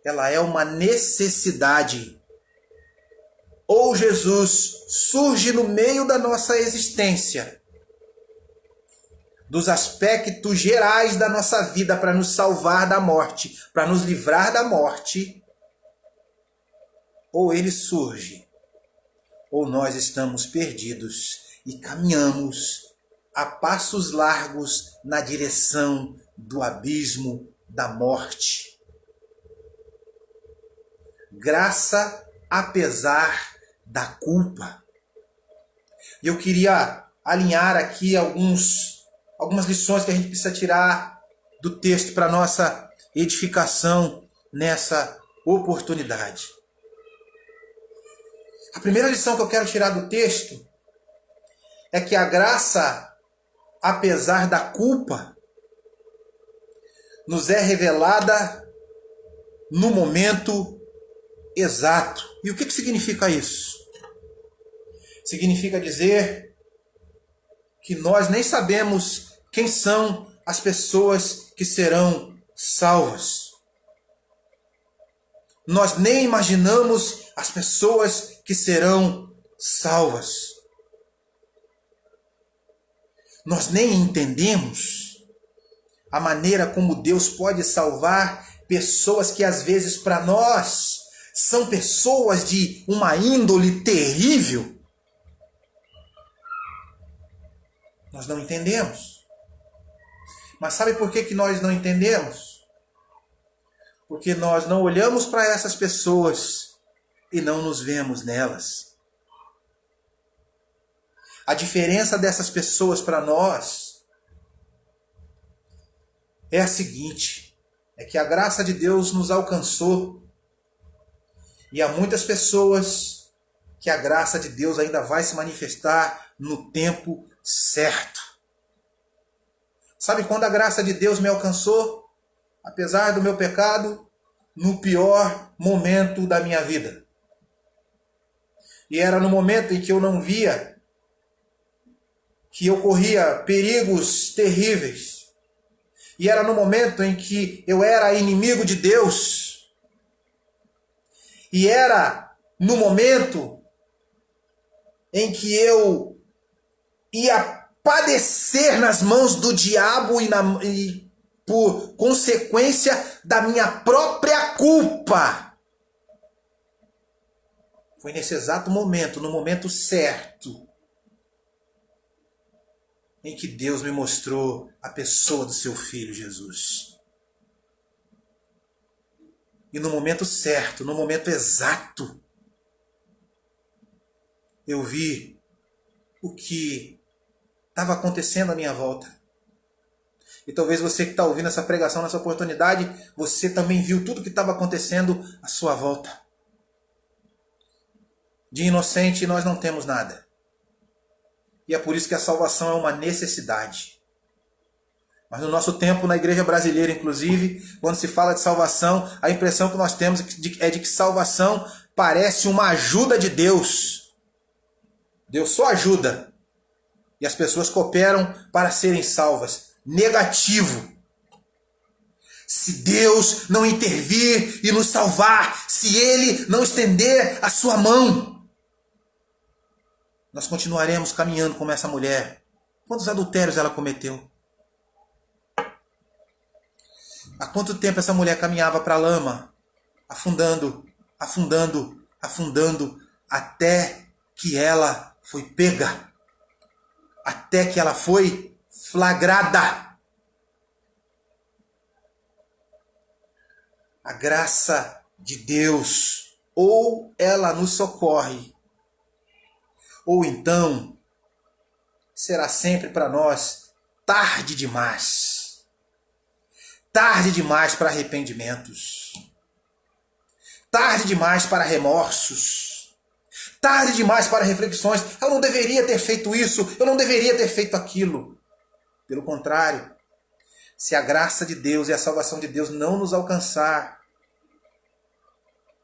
ela é uma necessidade. Ou Jesus surge no meio da nossa existência, dos aspectos gerais da nossa vida para nos salvar da morte, para nos livrar da morte, ou ele surge, ou nós estamos perdidos e caminhamos a passos largos na direção do abismo da morte. Graça apesar da culpa. E eu queria alinhar aqui algumas lições que a gente precisa tirar do texto para nossa edificação nessa oportunidade. A primeira lição que eu quero tirar do texto é que a graça, apesar da culpa, nos é revelada no momento exato. E o que significa isso? Significa dizer que nós nem sabemos quem são as pessoas que serão salvas. Nós nem imaginamos as pessoas que serão salvas. Nós nem entendemos a maneira como Deus pode salvar pessoas que às vezes para nós são pessoas de uma índole terrível, nós não entendemos. Mas sabe por que nós não entendemos? Porque nós não olhamos para essas pessoas e não nos vemos nelas. A diferença dessas pessoas para nós é a seguinte: é que a graça de Deus nos alcançou e há muitas pessoas que a graça de Deus ainda vai se manifestar no tempo certo. Sabe quando a graça de Deus me alcançou? Apesar do meu pecado, no pior momento da minha vida. E era no momento em que eu não via que eu corria perigos terríveis. E era no momento em que eu era inimigo de Deus. E era no momento em que eu ia padecer nas mãos do diabo e por consequência da minha própria culpa. Foi nesse exato momento, no momento certo, em que Deus me mostrou a pessoa do seu Filho Jesus. E no momento certo, no momento exato, eu vi o que estava acontecendo à minha volta. E talvez você que está ouvindo essa pregação nessa oportunidade, você também viu tudo o que estava acontecendo à sua volta. De inocente nós não temos nada. E é por isso que a salvação é uma necessidade. Mas no nosso tempo, na igreja brasileira, inclusive, quando se fala de salvação, a impressão que nós temos é de que salvação parece uma ajuda de Deus. Deus só ajuda. E as pessoas cooperam para serem salvas. Negativo. Se Deus não intervir e nos salvar, se Ele não estender a sua mão, nós continuaremos caminhando como essa mulher. Quantos adultérios ela cometeu? Há quanto tempo essa mulher caminhava para a lama, afundando, afundando, afundando, até que ela foi pega, até que ela foi flagrada. A graça de Deus, ou ela nos socorre, ou então será sempre para nós tarde demais. Tarde demais para arrependimentos. Tarde demais para remorsos. Tarde demais para reflexões. Eu não deveria ter feito isso, eu não deveria ter feito aquilo. Pelo contrário, se a graça de Deus e a salvação de Deus não nos alcançar,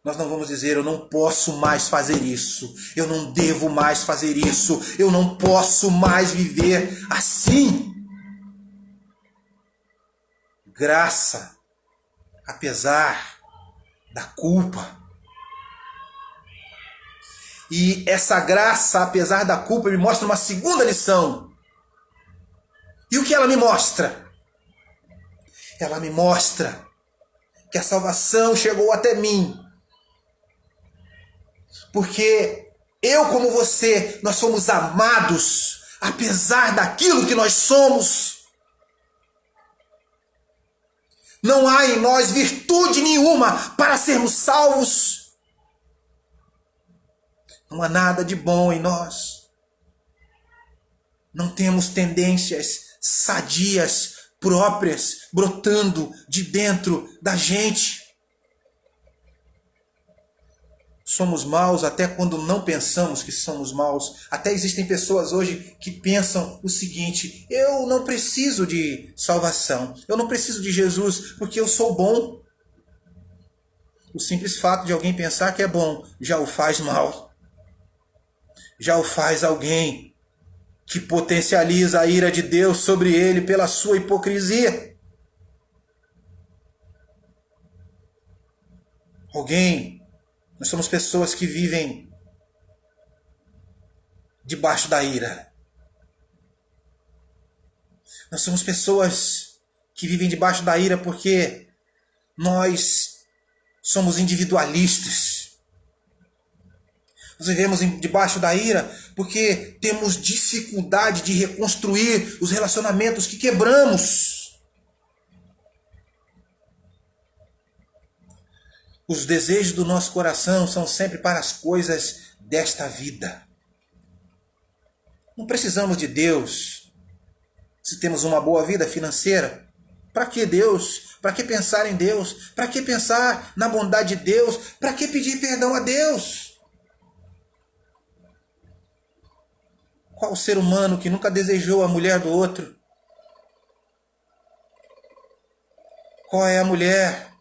nós não vamos dizer, eu não posso mais fazer isso, eu não devo mais fazer isso, eu não posso mais viver assim. Graça, apesar da culpa. E essa graça, apesar da culpa, me mostra uma segunda lição. E o que ela me mostra? Ela me mostra que a salvação chegou até mim. Porque eu, como você, nós somos amados, apesar daquilo que nós somos. Não há em nós virtude nenhuma para sermos salvos. Não há nada de bom em nós. Não temos tendências sadias, próprias, brotando de dentro da gente. Somos maus até quando não pensamos que somos maus. Até existem pessoas hoje que pensam o seguinte: eu não preciso de salvação, eu não preciso de Jesus porque eu sou bom. O simples fato de alguém pensar que é bom já o faz mal. Já o faz alguém que potencializa a ira de Deus sobre ele pela sua hipocrisia. Nós somos pessoas que vivem debaixo da ira. Nós somos pessoas que vivem debaixo da ira porque nós somos individualistas. Nós vivemos debaixo da ira porque temos dificuldade de reconstruir os relacionamentos que quebramos. Os desejos do nosso coração são sempre para as coisas desta vida. Não precisamos de Deus se temos uma boa vida financeira. Para que Deus? Para que pensar em Deus? Para que pensar na bondade de Deus? Para que pedir perdão a Deus? Qual o ser humano que nunca desejou a mulher do outro? Qual é a mulher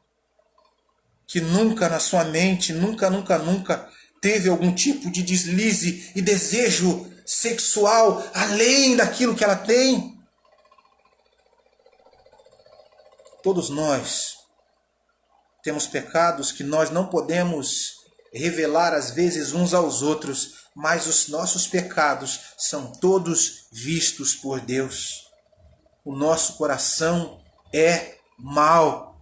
que nunca na sua mente, nunca teve algum tipo de deslize e desejo sexual além daquilo que ela tem? Todos nós temos pecados que nós não podemos revelar às vezes uns aos outros, mas os nossos pecados são todos vistos por Deus. O nosso coração é mau.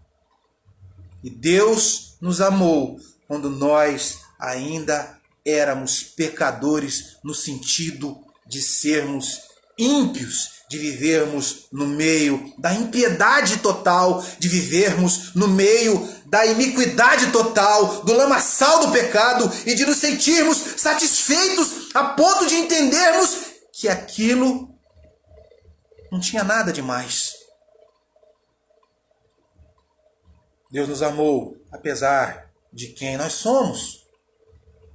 E Deus nos amou quando nós ainda éramos pecadores, no sentido de sermos ímpios, de vivermos no meio da impiedade total, de vivermos no meio da iniquidade total, do lamaçal do pecado e de nos sentirmos satisfeitos a ponto de entendermos que aquilo não tinha nada demais. Deus nos amou apesar de quem nós somos.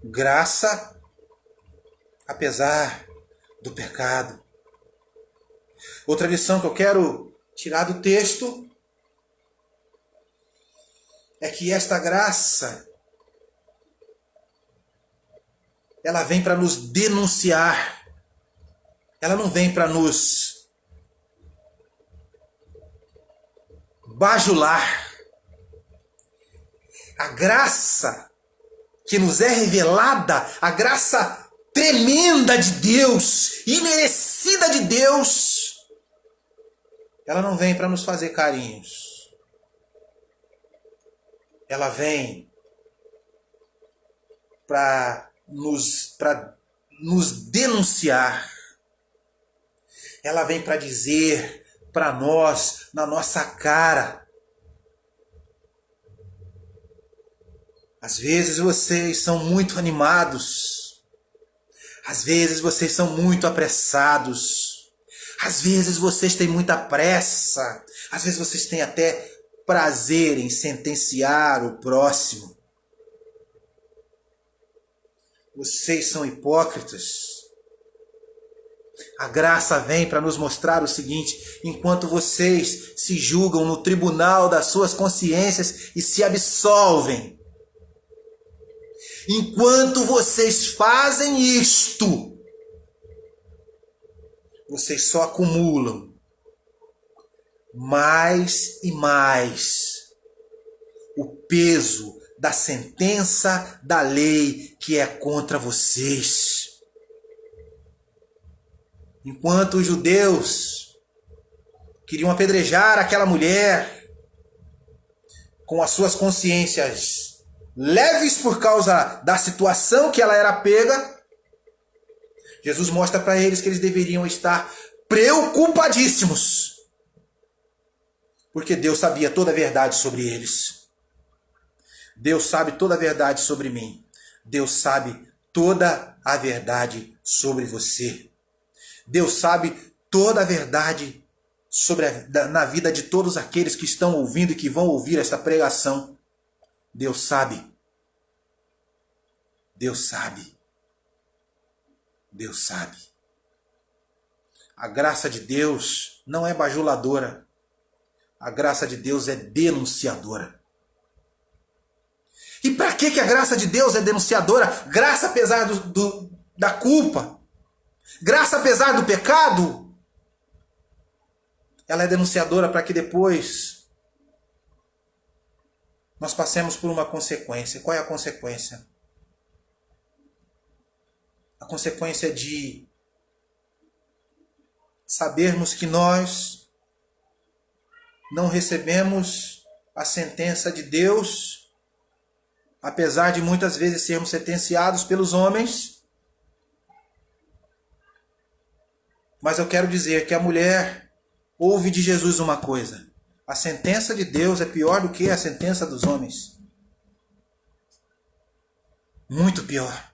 Graça apesar do pecado. Outra lição que eu quero tirar do texto é que esta graça, ela vem para nos denunciar. Ela não vem para nos bajular. A graça que nos é revelada, a graça tremenda de Deus, imerecida de Deus, ela não vem para nos fazer carinhos. Ela vem para nos denunciar. Ela vem para dizer para nós, na nossa cara: às vezes vocês são muito animados. Às vezes vocês são muito apressados. Às vezes vocês têm muita pressa. Às vezes vocês têm até prazer em sentenciar o próximo. Vocês são hipócritas. A graça vem para nos mostrar o seguinte: enquanto vocês se julgam no tribunal das suas consciências e se absolvem, enquanto vocês fazem isto, vocês só acumulam mais e mais o peso da sentença da lei que é contra vocês. Enquanto os judeus queriam apedrejar aquela mulher com as suas consciências leves por causa da situação que ela era pega, Jesus mostra para eles que eles deveriam estar preocupadíssimos, porque Deus sabia toda a verdade sobre eles. Deus sabe toda a verdade sobre mim. Deus sabe toda a verdade sobre você. Deus sabe toda a verdade na vida de todos aqueles que estão ouvindo e que vão ouvir esta pregação. Deus sabe. Deus sabe. Deus sabe. A graça de Deus não é bajuladora. A graça de Deus é denunciadora. E para que a graça de Deus é denunciadora? Graça apesar da culpa. Graça apesar do pecado. Ela é denunciadora para que depois nós passemos por uma consequência. Qual é a consequência? A consequência de sabermos que nós não recebemos a sentença de Deus, apesar de muitas vezes sermos sentenciados pelos homens. Mas eu quero dizer que a mulher ouve de Jesus uma coisa: a sentença de Deus é pior do que a sentença dos homens. Muito pior.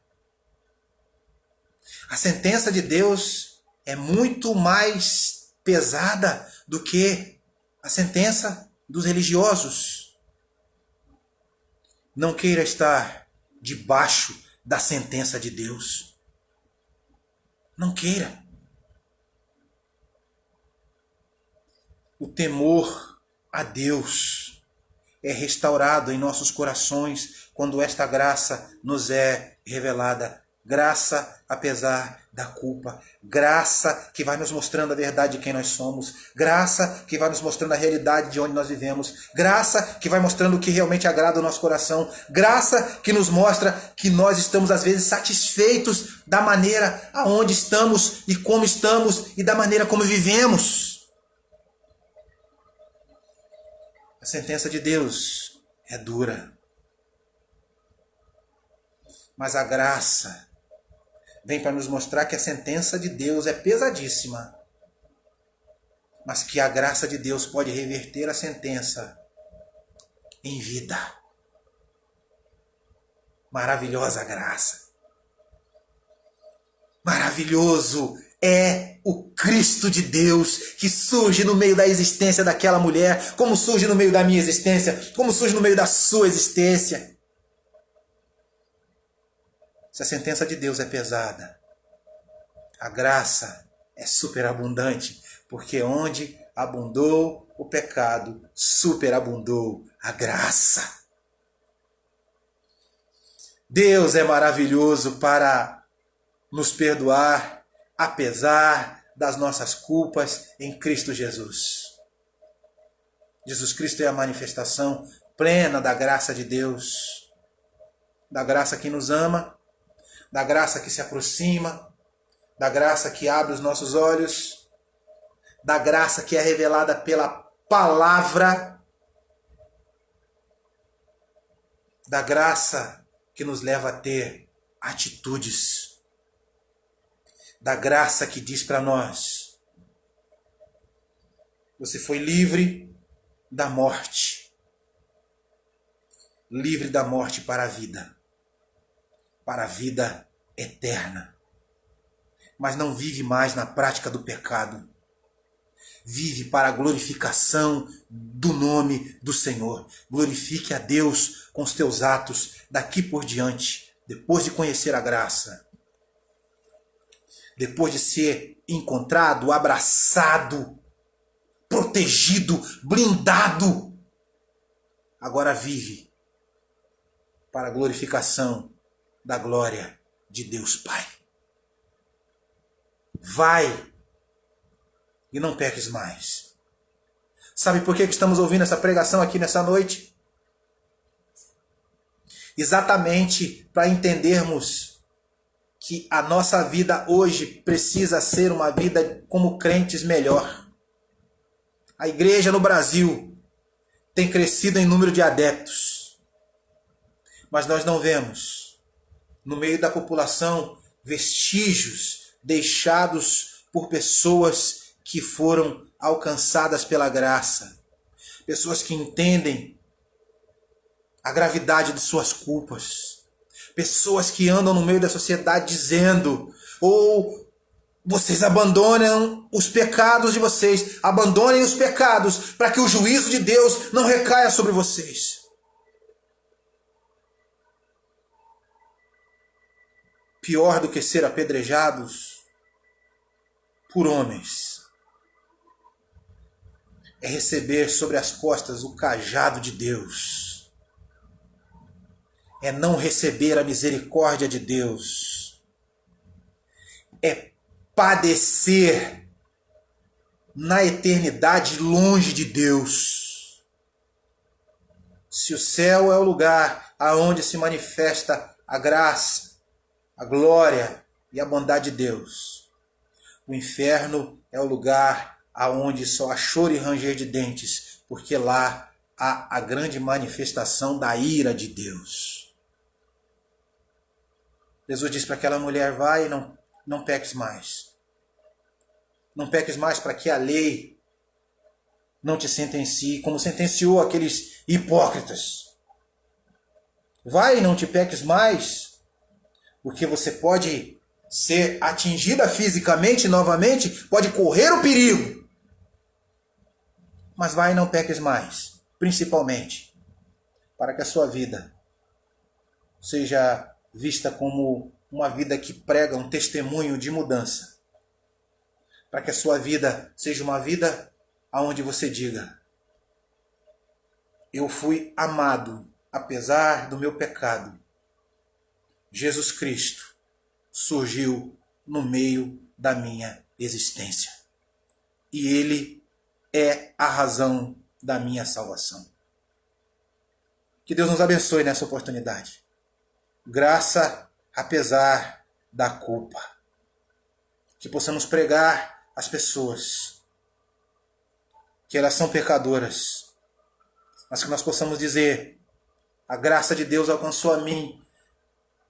A sentença de Deus é muito mais pesada do que a sentença dos religiosos. Não queira estar debaixo da sentença de Deus. Não queira. O temor a Deus é restaurado em nossos corações quando esta graça nos é revelada. Graça apesar da culpa. Graça que vai nos mostrando a verdade de quem nós somos. Graça que vai nos mostrando a realidade de onde nós vivemos. Graça que vai mostrando o que realmente agrada o nosso coração. Graça que nos mostra que nós estamos às vezes satisfeitos da maneira aonde estamos e como estamos e da maneira como vivemos. A sentença de Deus é dura. Mas a graça vem para nos mostrar que a sentença de Deus é pesadíssima. Mas que a graça de Deus pode reverter a sentença em vida. Maravilhosa graça. Maravilhoso é o Cristo de Deus que surge no meio da existência daquela mulher, como surge no meio da minha existência, como surge no meio da sua existência. Se a sentença de Deus é pesada, a graça é superabundante, porque onde abundou o pecado, superabundou a graça. Deus é maravilhoso para nos perdoar, apesar das nossas culpas em Cristo Jesus. Jesus Cristo é a manifestação plena da graça de Deus, da graça que nos ama, da graça que se aproxima, da graça que abre os nossos olhos, da graça que é revelada pela palavra, da graça que nos leva a ter atitudes, da graça que diz para nós: você foi livre da morte, livre da morte para a vida eterna. Mas não vive mais na prática do pecado. Vive para a glorificação do nome do Senhor. Glorifique a Deus com os teus atos daqui por diante, depois de conhecer a graça. Depois de ser encontrado, abraçado, protegido, blindado. Agora vive para a glorificação da glória de Deus Pai. Vai e não peques mais. Sabe por que estamos ouvindo essa pregação aqui nessa noite? Exatamente para entendermos que a nossa vida hoje precisa ser uma vida como crentes melhor. A igreja no Brasil tem crescido em número de adeptos, mas nós não vemos no meio da população vestígios deixados por pessoas que foram alcançadas pela graça. Pessoas que entendem a gravidade de suas culpas. Pessoas que andam no meio da sociedade dizendo: vocês abandonam os pecados de vocês, abandonem os pecados para que o juízo de Deus não recaia sobre vocês. Pior do que ser apedrejados por homens é receber sobre as costas o cajado de Deus. É não receber a misericórdia de Deus. É padecer na eternidade longe de Deus. Se o céu é o lugar aonde se manifesta a graça, a glória e a bondade de Deus, o inferno é o lugar aonde só há choro e ranger de dentes, porque lá há a grande manifestação da ira de Deus. Jesus disse para aquela mulher, vai e não peques mais. Não peques mais para que a lei não te sentencie, como sentenciou aqueles hipócritas. Vai e não te peques mais, porque você pode ser atingida fisicamente novamente, pode correr o perigo. Mas vai e não peques mais, principalmente para que a sua vida seja vista como uma vida que prega um testemunho de mudança. Para que a sua vida seja uma vida onde você diga, eu fui amado apesar do meu pecado. Jesus Cristo surgiu no meio da minha existência. E Ele é a razão da minha salvação. Que Deus nos abençoe nessa oportunidade. Graça apesar da culpa. Que possamos pregar às pessoas que elas são pecadoras, mas que nós possamos dizer, a graça de Deus alcançou a mim,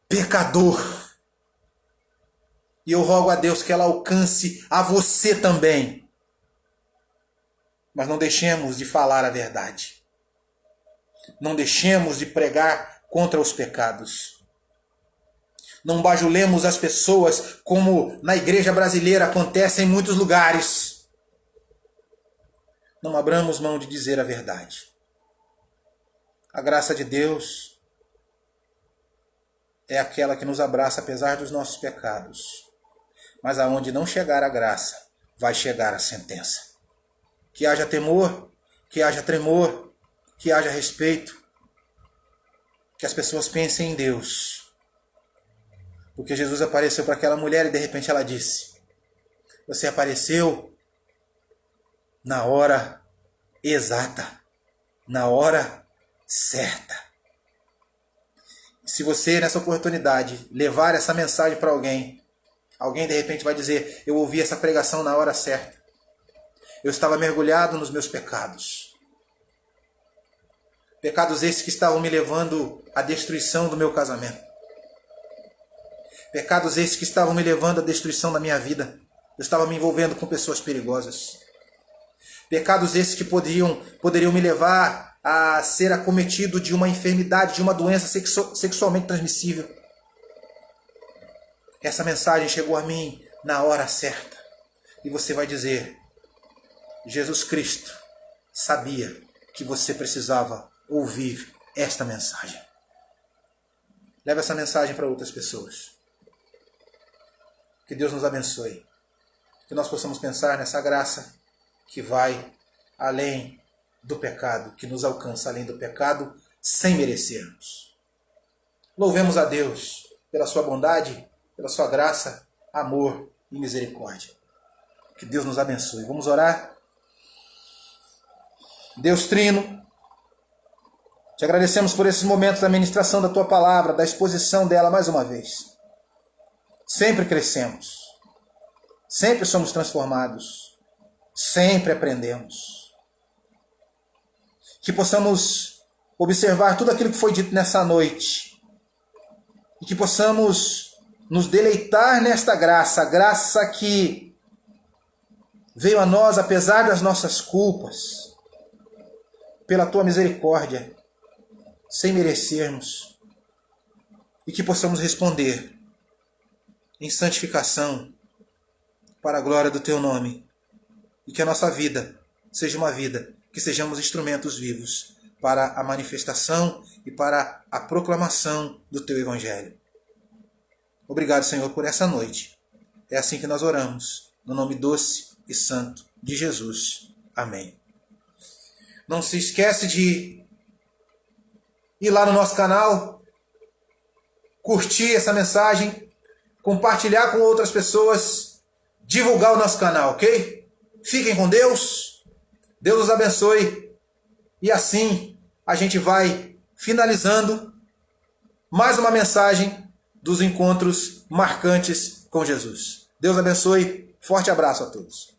pecador. E eu rogo a Deus que ela alcance a você também. Mas não deixemos de falar a verdade. Não deixemos de pregar contra os pecados. Não bajulemos as pessoas como na igreja brasileira acontece em muitos lugares. Não abramos mão de dizer a verdade. A graça de Deus é aquela que nos abraça apesar dos nossos pecados. Mas aonde não chegar a graça, vai chegar a sentença. Que haja temor, que haja tremor, que haja respeito. Que as pessoas pensem em Deus. Porque Jesus apareceu para aquela mulher e de repente ela disse, você apareceu na hora exata, na hora certa. Se você nessa oportunidade levar essa mensagem para alguém de repente vai dizer, eu ouvi essa pregação na hora certa. Eu estava mergulhado nos meus pecados. Pecados esses que estavam me levando à destruição do meu casamento. Pecados esses que estavam me levando à destruição da minha vida. Eu estava me envolvendo com pessoas perigosas. Pecados esses que poderiam me levar a ser acometido de uma enfermidade, de uma doença sexualmente transmissível. Essa mensagem chegou a mim na hora certa. E você vai dizer, Jesus Cristo sabia que você precisava ouvir esta mensagem. Leve essa mensagem para outras pessoas. Que Deus nos abençoe. Que nós possamos pensar nessa graça que vai além do pecado, que nos alcança além do pecado, sem merecermos. Louvemos a Deus pela sua bondade, pela sua graça, amor e misericórdia. Que Deus nos abençoe. Vamos orar? Deus Trino, te agradecemos por esses momentos da ministração da tua palavra, da exposição dela mais uma vez. Sempre crescemos, sempre somos transformados, sempre aprendemos. Que possamos observar tudo aquilo que foi dito nessa noite e que possamos nos deleitar nesta graça, a graça que veio a nós apesar das nossas culpas, pela tua misericórdia, sem merecermos, e que possamos responder em santificação para a glória do teu nome, e que a nossa vida seja uma vida que sejamos instrumentos vivos para a manifestação e para a proclamação do teu evangelho. Obrigado, Senhor, por essa noite. É assim que nós oramos, no nome doce e santo de Jesus. Amém. Não se esquece de ir lá no nosso canal, curtir essa mensagem, compartilhar com outras pessoas, divulgar o nosso canal, ok? Fiquem com Deus, Deus os abençoe, e assim a gente vai finalizando mais uma mensagem dos encontros marcantes com Jesus. Deus abençoe, forte abraço a todos.